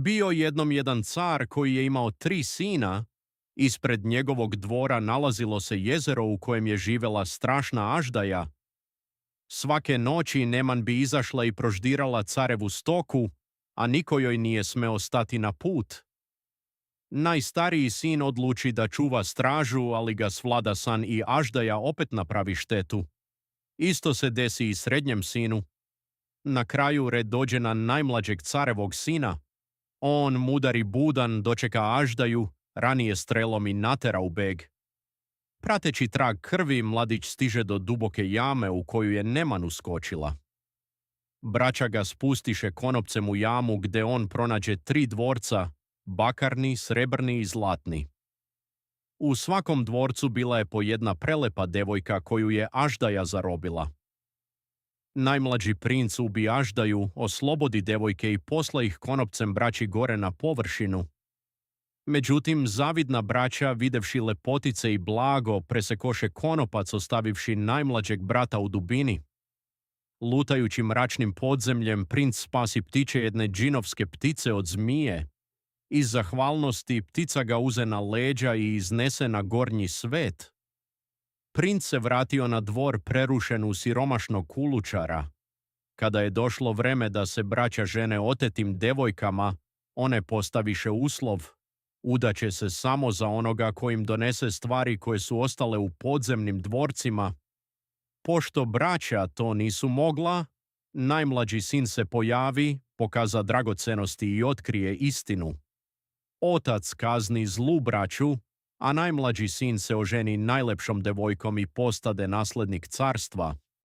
Bio jednom jedan car koji je imao 3 sina. Ispred njegovog dvora nalazilo se jezero u kojem je živjela strašna aždaja. Svake noći Neman bi izašla i proždirala carevu stoku, a niko joj nije smeo stati na put. Najstariji sin odluči da čuva stražu, ali ga svlada san i aždaja opet napravi štetu. Isto se desi i srednjem sinu. Na kraju red dođe na najmlađeg carevog sina. On, mudar i budan, dočeka aždaju, ranije strelom i natera u beg. Prateći trag krvi, mladić stiže do duboke jame u koju je Neman uskočila. Braća ga spustiše konopcem u jamu gde on pronađe 3 dvorca, bakarni, srebrni i zlatni. U svakom dvorcu bila je po jedna prelepa devojka koju je aždaja zarobila. Najmlađi princ ubi aždaju, oslobodi devojke i posla ih konopcem braći gore na površinu. Međutim, zavidna braća, videvši lepotice i blago, presekoše konopac ostavivši najmlađeg brata u dubini. Lutajući mračnim podzemljem, princ spasi ptiće jedne džinovske ptice od zmije. Iz zahvalnosti ptica ga uze na leđa i iznese na gornji svet. Princ se vratio na dvor prerušen u siromašnog kulučara. Kada je došlo vreme da se braća žene otetim devojkama, one postaviše uslov. Udaće se samo za onoga ko im donese stvari koje su ostale u podzemnim dvorcima. Pošto braća to nisu mogla, najmlađi sin se pojavi, pokaza dragocenosti i otkrije istinu. Otac kazni zlu braću, a najmlađi sin se oženi najlepšom devojkom i postade naslednik carstva.